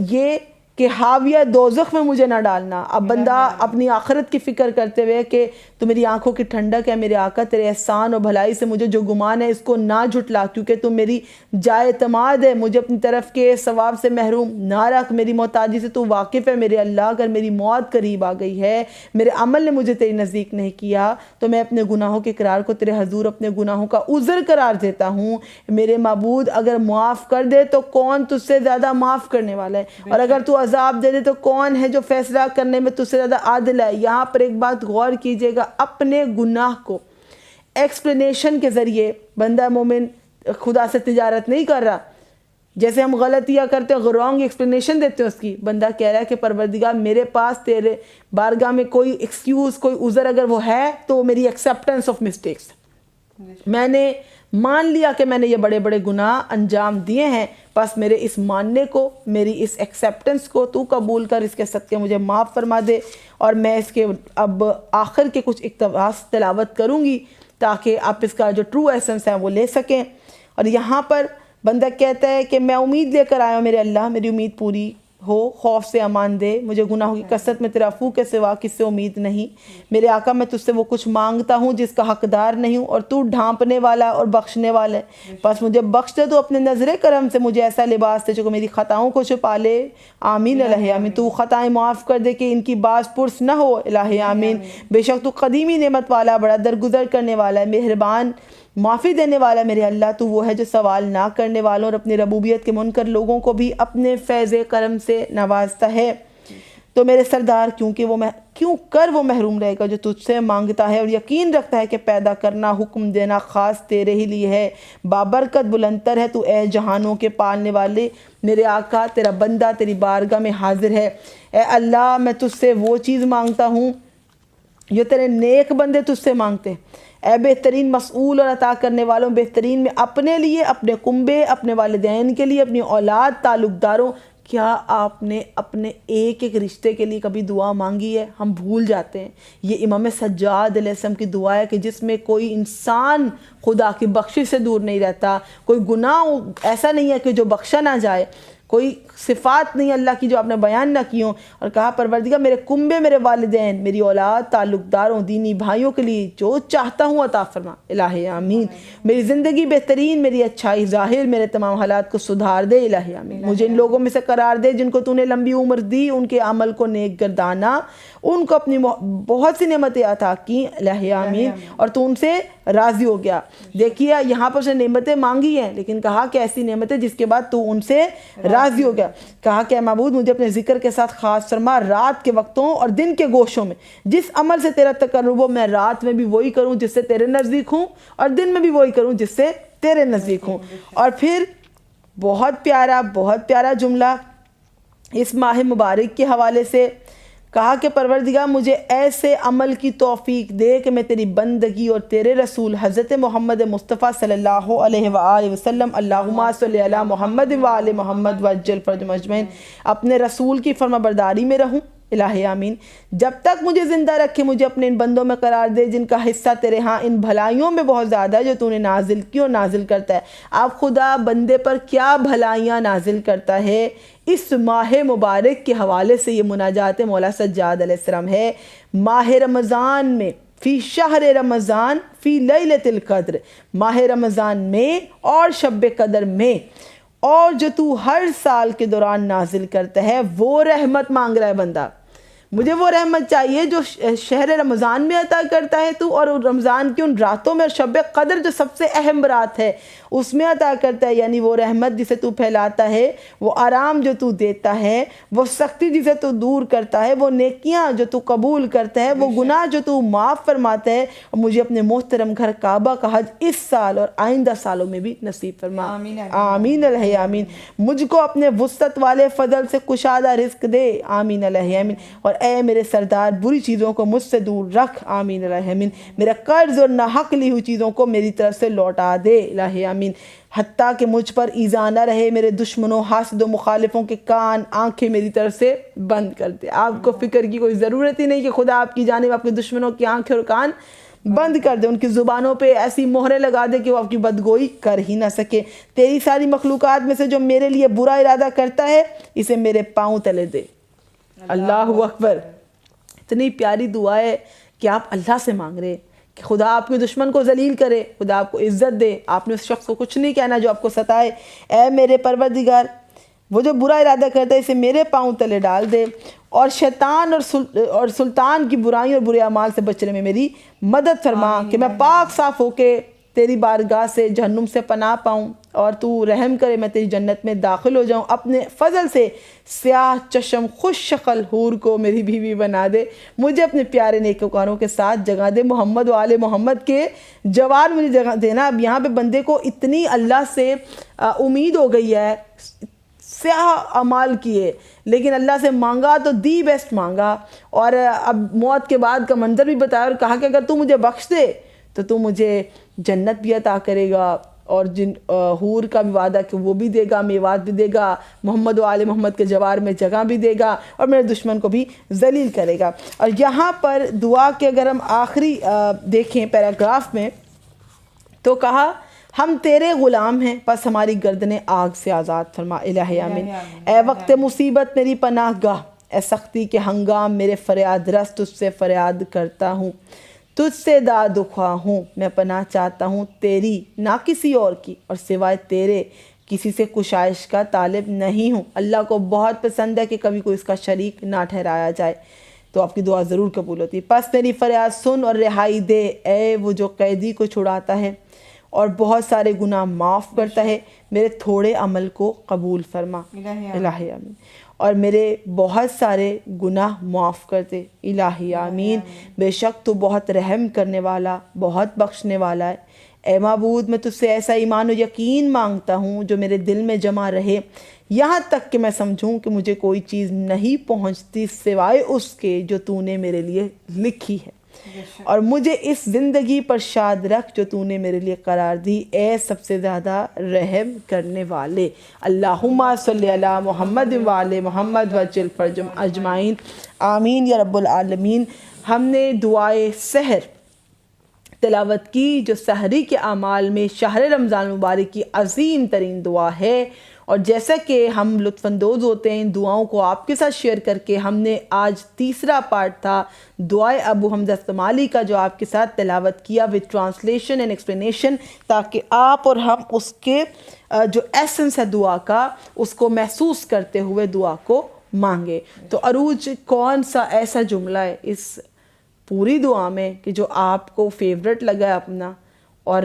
یہ کہ حاویہ دوزخ میں مجھے نہ ڈالنا۔ اب بندہ اپنی آخرت کی فکر کرتے ہوئے کہ تو میری آنکھوں کی ٹھنڈک ہے میرے آقا، تیرے احسان اور بھلائی سے مجھے جو گمان ہے اس کو نہ جھٹلا، کیونکہ تو میری جائے اعتماد ہے، مجھے اپنی طرف کے ثواب سے محروم نہ رکھ، میری محتاجی سے تو واقف ہے میرے اللہ، اگر میری موت قریب آ گئی ہے، میرے عمل نے مجھے تیری نزدیک نہیں کیا تو میں اپنے گناہوں کے اقرار کو تیرے حضور اپنے گناہوں کا عذر قرار دیتا ہوں، میرے معبود اگر معاف کر دے تو کون تجھ سے زیادہ معاف کرنے والا ہے، اور اگر تو عذاب دے دے تو کون ہے جو فیصلہ کرنے میں تجھ سے زیادہ عادل ہے۔ یہاں پر ایک بات غور کیجئے گا، اپنے گناہ کو ایکسپلینیشن کے ذریعے بندہ مومن خدا سے تجارت نہیں کر رہا، جیسے ہم غلطیاں کرتے ہیں رانگ ایکسپلینیشن دیتے ہیں اس کی، بندہ کہہ رہا ہے کہ پروردگار میرے پاس تیرے بارگاہ میں کوئی ایکسکیوز کوئی عذر اگر وہ ہے تو میری ایکسیپٹنس آف مسٹیکس، میں نے مان لیا کہ میں نے یہ بڑے بڑے گناہ انجام دیے ہیں، بس میرے اس ماننے کو، میری اس ایکسیپٹنس کو تو قبول کر، اس کے صدقے مجھے معاف فرما دے، اور میں اس کے اب آخر کے کچھ اقتباس تلاوت کروں گی تاکہ آپ اس کا جو ٹرو ایسنس ہے وہ لے سکیں۔ اور یہاں پر بندہ کہتا ہے کہ میں امید لے کر آیا ہوں میرے اللہ، میری امید پوری ہو، خوف سے امان دے، مجھے گناہوں کی کثرت میں تیرا عفو کے سوا کس سے امید نہیں، میرے آقا میں تجھ سے وہ کچھ مانگتا ہوں جس کا حقدار نہیں ہوں، اور تو ڈھانپنے والا اور بخشنے والا ہے، بس مجھے بخش دے، تو اپنے نظر کرم سے مجھے ایسا لباس دے جو میری خطاؤں کو چھپا لے، آمین الہی آمین، تو خطائیں معاف کر دے کہ ان کی باز پرس نہ ہو الہی آمین، بے شک تو قدیمی نعمت والا، بڑا درگزر کرنے والا ہے، مہربان معافی دینے والا میرے اللہ، تو وہ ہے جو سوال نہ کرنے والوں اور اپنی ربوبیت کے منکر لوگوں کو بھی اپنے فیض کرم سے نوازتا ہے۔ تو میرے سردار کیوں کر وہ محروم رہے گا جو تجھ سے مانگتا ہے اور یقین رکھتا ہے کہ پیدا کرنا، حکم دینا خاص تیرے ہی لیے ہے، بابرکت بلندر ہے تو اے جہانوں کے پالنے والے میرے آقا، تیرا بندہ تیری بارگاہ میں حاضر ہے، اے اللہ میں تجھ سے وہ چیز مانگتا ہوں جو تیرے نیک بندے تجھ سے مانگتے ہیں، اے بہترین مسئول اور عطا کرنے والوں، بہترین میں اپنے لیے، اپنے کنبے، اپنے والدین کے لیے، اپنی اولاد، تعلق داروں۔ کیا آپ نے اپنے ایک ایک رشتے کے لیے کبھی دعا مانگی ہے؟ ہم بھول جاتے ہیں۔ یہ امام سجاد علیہ السلام کی دعا ہے کہ جس میں کوئی انسان خدا کی بخشش سے دور نہیں رہتا، کوئی گناہ ایسا نہیں ہے کہ جو بخشا نہ جائے، کوئی صفات نہیں اللہ کی جو آپ نے بیان نہ کی ہوں. اور کہا پروردگار میرے کنبے، میرے والدین، میری اولاد، تعلق داروں، دینی بھائیوں کے لیے جو چاہتا ہوں عطا فرما الہی آمین. میری زندگی بہترین، میری اچھائی ظاہر، میرے تمام حالات کو سدھار دے الہی آمین. مجھے ان لوگوں میں سے قرار دے جن کو تو نے لمبی عمر دی، ان کے عمل کو نیک گردانا، ان کو اپنی بہت سی نعمتیں عطا کی الہی آمین، اور تو ان سے راضی ہو گیا. دیکھیے یہاں پر سے نعمتیں مانگی ہیں لیکن کہا کہ ایسی نعمتیں جس کے بعد تو ان سے راضی ہو گیا. کہا کہ اے معبود مجھے اپنے ذکر کے ساتھ خاص فرما، رات کے وقتوں اور دن کے گوشوں میں جس عمل سے تیرا تقرب ہو، میں رات میں بھی وہی کروں جس سے تیرے نزدیک ہوں، اور دن میں بھی وہی کروں جس سے تیرے نزدیک ہوں. اور پھر بہت پیارا جملہ اس ماہ مبارک کے حوالے سے کہا کہ پروردگار مجھے ایسے عمل کی توفیق دے کہ میں تیری بندگی اور تیرے رسول حضرت محمد مصطفیٰ صلی اللہ علیہ وآلہ وسلم، اللہم صلی علی محمد وآل محمد وعجل فرجہم اجمعین، اپنے رسول کی فرما برداری میں رہوں الہی آمین. جب تک مجھے زندہ رکھے مجھے اپنے ان بندوں میں قرار دے جن کا حصہ تیرے ہاں ان بھلائیوں میں بہت زیادہ ہے جو تو نے نازل کی اور نازل کرتا ہے. آپ خدا بندے پر کیا بھلائیاں نازل کرتا ہے. اس ماہ مبارک کے حوالے سے یہ مناجات مولا سجاد علیہ السلام ہے. ماہ رمضان میں، فی شہر رمضان فی لیلۃ القدر، ماہ رمضان میں اور شب قدر میں، اور جو تو ہر سال کے دوران نازل کرتا ہے وہ رحمت مانگ رہا ہے بندہ. مجھے وہ رحمت چاہیے جو شہر رمضان میں عطا کرتا ہے تو، اور رمضان کی ان راتوں میں، اور شب قدر جو سب سے اہم رات ہے اس میں عطا کرتا ہے. یعنی وہ رحمت جسے تو پھیلاتا ہے، وہ آرام جو تو دیتا ہے، وہ سختی جسے تو دور کرتا ہے، وہ نیکیاں جو تو قبول کرتا ہے، وہ گناہ جو تو معاف فرماتا ہے. اور مجھے اپنے محترم گھر کعبہ کا حج اس سال اور آئندہ سالوں میں بھی نصیب فرما آمین الہی آمین. مجھ کو اپنے وسعت والے فضل سے کشادہ رزق دے آمین الہی آمین. اور اے میرے سردار بری چیزوں کو مجھ سے دور رکھ آمین الہی آمین. میرا قرض اور ناحق لی ہوئی چیزوں کو میری طرف سے لوٹا دے الہی آمین. حتیٰ کہ مجھ پر ایذا نہ رہے، میرے دشمنوں، حاسدوں، مخالفوں کے کان آنکھیں میری طرف سے بند کر دے. آپ کو فکر کی کوئی ضرورت ہی نہیں کہ خدا آپ کی جانب آپ کے دشمنوں کی آنکھیں اور کان بند کر دے، ان کی زبانوں پہ ایسی مہریں لگا دے کہ وہ آپ کی بدگوئی کر ہی نہ سکے. تیری ساری مخلوقات میں سے جو میرے لیے برا ارادہ کرتا ہے اسے میرے پاؤں تلے دے. اللہ اکبر. اتنی پیاری دعا ہے کہ آپ اللہ سے مانگ رہے کہ خدا آپ کے دشمن کو ذلیل کرے، خدا آپ کو عزت دے. آپ نے اس شخص کو کچھ نہیں کہنا جو آپ کو ستائے. اے میرے پروردگار وہ جو برا ارادہ کرتا ہے اسے میرے پاؤں تلے ڈال دے، اور شیطان اور سلطان کی برائیوں اور برے اعمال سے بچنے میں میری مدد فرما کہ میں پاک صاف ہو کے تیری بارگاہ سے جہنم سے پناہ پاؤں، اور تو رحم کرے میں تیری جنت میں داخل ہو جاؤں. اپنے فضل سے سیاہ چشم خوش شکل حور کو میری بیوی بنا دے. مجھے اپنے پیارے نیکوکاروں کے ساتھ جگہ دے. محمد و آل محمد کے جوار مجھے جگہ دینا. اب یہاں پہ بندے کو اتنی اللہ سے امید ہو گئی ہے، سیاہ اعمال کیے لیکن اللہ سے مانگا تو دی بیسٹ مانگا، اور اب موت کے بعد کا منظر بھی بتایا اور کہا کہ اگر تو مجھے بخش دے تو تو مجھے جنت بھی عطا کرے گا، اور جن حور کا بھی وعدہ کہ وہ بھی دے گا، میوات بھی دے گا، محمد و آل محمد کے جوار میں جگہ بھی دے گا، اور میرے دشمن کو بھی ذلیل کرے گا. اور یہاں پر دعا کے اگر ہم آخری دیکھیں پیراگراف میں تو کہا ہم تیرے غلام ہیں پس ہماری گردنیں آگ سے آزاد فرما الہی آمین. اے وقت مصیبت میری پناہ گاہ، اے سختی کے ہنگام میرے فریاد رس، تجھ سے فریاد کرتا ہوں، تجھ سے داد خواہ ہوں. میں پناہ چاہتا ہوں تیری نہ کسی اور کی، اور سوائے تیرے کسی سے کشائش کا طالب نہیں ہوں. اللہ کو بہت پسند ہے کہ کبھی کوئی اس کا شریک نہ ٹھہرایا جائے، تو آپ کی دعا ضرور قبول ہوتی. پس میری فریاد سن اور رہائی دے. اے وہ جو قیدی کو چھڑاتا ہے اور بہت سارے گناہ معاف کرتا ہے، میرے تھوڑے عمل کو قبول فرما الہی آمین، اور میرے بہت سارے گناہ معاف کر دے الہی آمین. بے شک تو بہت رحم کرنے والا، بہت بخشنے والا ہے. اے معبود میں تجھ سے ایسا ایمان و یقین مانگتا ہوں جو میرے دل میں جمع رہے، یہاں تک کہ میں سمجھوں کہ مجھے کوئی چیز نہیں پہنچتی سوائے اس کے جو تو نے میرے لیے لکھی ہے، اور مجھے اس زندگی پر شاد رکھ جو تو نے میرے لیے قرار دی. اے سب سے زیادہ رحم کرنے والے. اللہم صلی علی محمد وآل محمد وعجل فرجہم اجمعین آمین یا رب العالمین. ہم نے دعائے سحر تلاوت کی جو سحری کے اعمال میں شہر رمضان مبارک کی عظیم ترین دعا ہے. اور جیسا کہ ہم لطف اندوز ہوتے ہیں ان دعاؤں کو آپ کے ساتھ شیئر کر کے، ہم نے آج تیسرا پارٹ تھا دعائے ابو حمزہ استمالی کا جو آپ کے ساتھ تلاوت کیا وتھ ٹرانسلیشن اینڈ ایکسپلینیشن، تاکہ آپ اور ہم اس کے جو ایسنس ہے دعا کا اس کو محسوس کرتے ہوئے دعا کو مانگے. تو عروج، کون سا ایسا جملہ ہے اس پوری دعا میں کہ جو آپ کو فیوریٹ لگا ہے اپنا، اور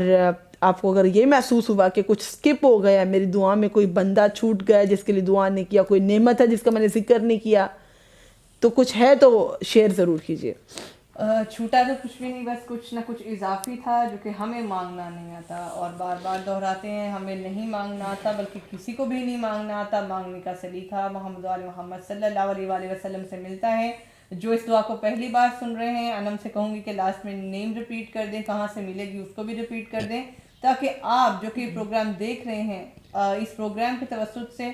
آپ کو اگر یہ محسوس ہوا کہ کچھ سکپ ہو گیا ہے میری دعا میں، کوئی بندہ چھوٹ گیا جس کے لیے دعا نہیں کیا، کوئی نعمت ہے جس کا میں نے ذکر نہیں کیا، تو کچھ ہے تو شیئر ضرور کیجیے. چھوٹا تو کچھ بھی نہیں، بس کچھ نہ کچھ اضافی تھا جو کہ ہمیں مانگنا نہیں آتا، اور بار بار دہراتے ہیں ہمیں نہیں مانگنا آتا، بلکہ کسی کو بھی نہیں مانگنا آتا. مانگنے کا سلیقہ محمد وآل محمد صلی اللہ علیہ وآلہ وسلم سے ملتا ہے. جو اس دعا کو پہلی بار سن رہے ہیں، انم سے کہوں گی کہ لاسٹ میں نیم ریپیٹ کر دیں، کہاں سے ملے گی اس کو بھی ریپیٹ کر دیں، تاکہ آپ جو کہ پروگرام دیکھ رہے ہیں اس پروگرام کے توسط سے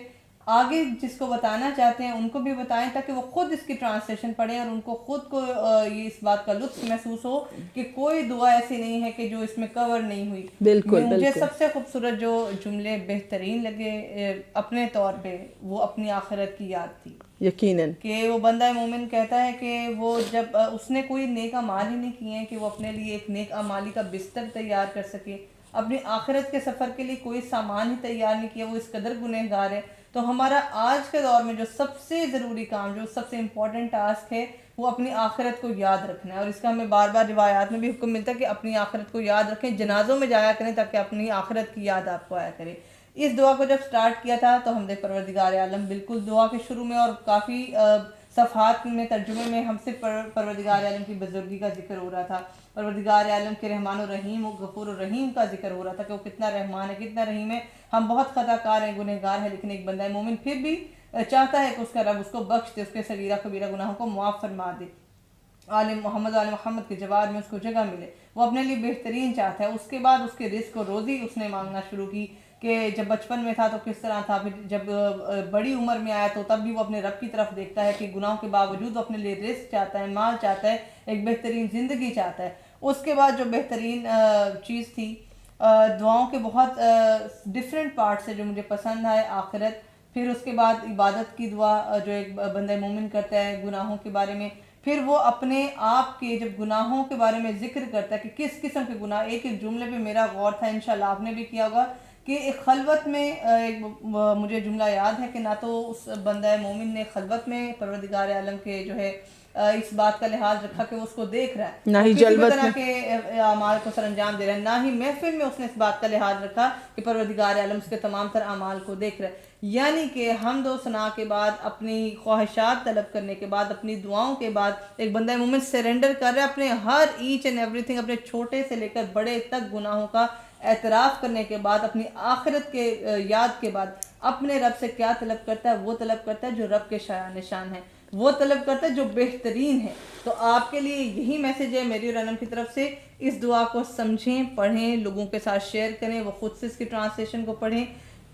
آگے جس کو بتانا چاہتے ہیں ان کو بھی بتائیں، تاکہ وہ خود اس کی ٹرانسلیشن پڑھیں اور ان کو خود کو یہ اس بات کا لطف محسوس ہو کہ کوئی دعا ایسی نہیں ہے کہ جو اس میں کور نہیں ہوئی. بالکل. مجھے سب سے خوبصورت جو جملے بہترین لگے اپنے طور پہ، وہ اپنی آخرت کی یاد تھی. یقیناً کہ وہ بندہ مومن کہتا ہے کہ وہ جب اس نے کوئی نیک اعمال ہی نہیں کیے ہیں کہ وہ اپنے لیے ایک نیک اعمالی کا بستر تیار کر سکے، اپنی آخرت کے سفر کے لیے کوئی سامان ہی تیار نہیں کیا، وہ اس قدر گنہگار ہے. تو ہمارا آج کے دور میں جو سب سے ضروری کام، جو سب سے امپورٹنٹ ٹاسک ہے، وہ اپنی آخرت کو یاد رکھنا ہے. اور اس کا ہمیں بار بار روایات میں بھی حکم ملتا ہے کہ اپنی آخرت کو یاد رکھیں، جنازوں میں جایا کریں تاکہ اپنی آخرت کی یاد آپ کو آیا کرے. اس دعا کو جب سٹارٹ کیا تھا تو ہم نے پروردگار عالم، بالکل دعا کے شروع میں اور کافی صفحات میں ترجمے میں ہم سے پروردگار عالم کی بزرگی کا ذکر ہو رہا تھا، پروردگار عالم کے رحمان الرحیم و غفور الرحیم کا ذکر ہو رہا تھا کہ وہ کتنا رحمان ہے، کتنا رحیم ہے. ہم بہت خطا کار ہیں، گنہگار ہیں، لیکن ایک بندہ مومن پھر بھی چاہتا ہے کہ اس کا رب اس کو بخش دے، اس کے صغیرہ کبیرہ گناہوں کو معاف فرما دے. عالم محمد عالم محمد کے جواب میں اس کو جگہ ملے، وہ اپنے لیے بہترین چاہتا ہے. اس کے بعد اس کے رزق و روزی اس نے مانگنا شروع کی کہ جب بچپن میں تھا تو کس طرح تھا، پھر جب بڑی عمر میں آیا تو تب بھی وہ اپنے رب کی طرف دیکھتا ہے کہ گناہوں کے باوجود وہ اپنے لیے رزق چاہتا ہے، مال چاہتا ہے، ایک بہترین زندگی چاہتا ہے. اس کے بعد جو بہترین چیز تھی، دعاؤں کے بہت ڈفرینٹ پارٹس ہیں جو مجھے پسند آئے، آخرت، پھر اس کے بعد عبادت کی دعا جو ایک بندہ مومن کرتا ہے گناہوں کے بارے میں، پھر وہ اپنے آپ کے جب گناہوں کے بارے میں ذکر کرتا ہے کہ کس قسم کے گناہ. ایک ایک جملے پہ میرا غور تھا، انشاءاللہ آپ نے بھی کیا ہوگا، کہ ایک خلوت میں ایک مجھے جملہ یاد ہے کہ نہ تو اس بندہ مومن نے خلوت میں پروردگار عالم کے جو ہے اس بات کا لحاظ رکھا کہ وہ اس کو دیکھ رہا ہے، نہ ہی جلوت طرح کے اعمال کو سر انجام دے رہا ہے، نہ ہی محفل میں اس نے اس بات کا لحاظ رکھا کہ پروردگار عالم اس کے تمام تر اعمال کو دیکھ رہا ہے. یعنی کہ حمد و ثنا کے بعد، اپنی خواہشات طلب کرنے کے بعد، اپنی دعاؤں کے بعد ایک بندہ مومن سرنڈر کر رہا ہے اپنے ہر ایچ اینڈ ایوری تھنگ، اپنے چھوٹے سے لے کر بڑے تک گناہوں کا اعتراف کرنے کے بعد، اپنی آخرت کے یاد کے بعد اپنے رب سے کیا طلب کرتا ہے؟ وہ طلب کرتا ہے جو رب کے شایان نشان ہے، وہ طلب کرتا ہے جو بہترین ہے. تو آپ کے لیے یہی میسج ہے میری اور انم کی طرف سے، اس دعا کو سمجھیں، پڑھیں، لوگوں کے ساتھ شیئر کریں، وہ خود سے اس کی ٹرانسلیشن کو پڑھیں.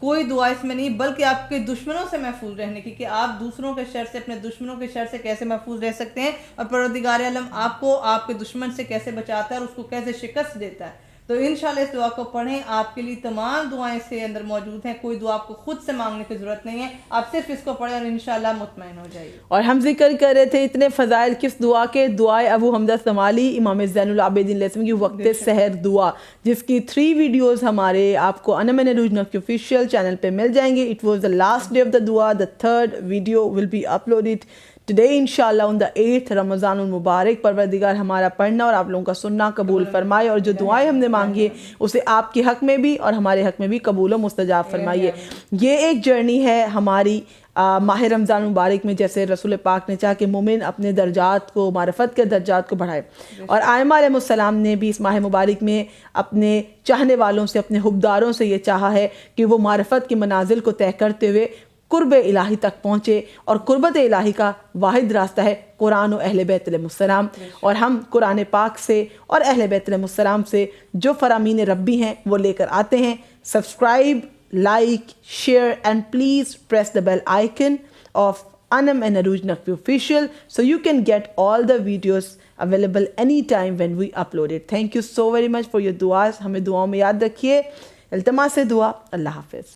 کوئی دعا اس میں نہیں بلکہ آپ کے دشمنوں سے محفوظ رہنے کی، کہ آپ دوسروں کے شر سے، اپنے دشمنوں کے شر سے کیسے محفوظ رہ سکتے ہیں، اور پروردگار عالم آپ کو آپ کے دشمن سے کیسے بچاتا ہے اور اس کو کیسے شکست دیتا ہے. تو انشاءاللہ اس دعا کو پڑھیں، آپ کے لیے تمام دعائیں اس کے اندر موجود ہیں، کوئی دعا آپ کو خود سے مانگنے کی ضرورت نہیں ہے، آپ صرف اس کو پڑھیں اور انشاءاللہ مطمئن ہو جائیے. اور ہم ذکر کر رہے تھے اتنے فضائل کس دعا کے، دعائے ابو حمزہ استمالی امام زین العابدین علیہ السلام کی وقت سحر دعا، جس کی 3 ویڈیوز ہمارے آپ کو انم اینڈ عروج کے آفیشیل چینل پہ مل جائیں گے. It was the last day of the دعا، the 3rd video will be uploaded today انشاءاللہ on the 8th رمضان المبارک. پروردگار ہمارا پڑھنا اور آپ لوگوں کا سننا قبول فرمائے، اور جو دعائیں ہم نے مانگی ہے اسے آپ کے حق میں بھی اور ہمارے حق میں بھی قبول و مستجاب فرمائیے. یہ ایک جرنی ہے ہماری ماہ رمضان مبارک میں، جیسے رسول پاک نے چاہا کہ مومن اپنے درجات کو، معرفت کے درجات کو بڑھائے، اور آئمہ علیہ السلام نے بھی اس ماہ مبارک میں اپنے چاہنے والوں سے، اپنے حبداروں سے یہ چاہا ہے کہ وہ معرفت کی منازل کو طے کرتے ہوئے قرب الہی تک پہنچے، اور قربت الہی کا واحد راستہ ہے قرآن و اہل بیت علیہ السلام. اور ہم قرآن پاک سے اور اہل بیت علیہ السلام سے جو فرامین ربی ہیں وہ لے کر آتے ہیں. Subscribe, like, share and please press the bell icon of Anam and Aruj Naqvi Official, so you can get all the videos available anytime when we upload it. Thank you so very much for your duas. ہمیں دعاؤں میں یاد رکھیے. التماس ہے دعا. اللہ حافظ.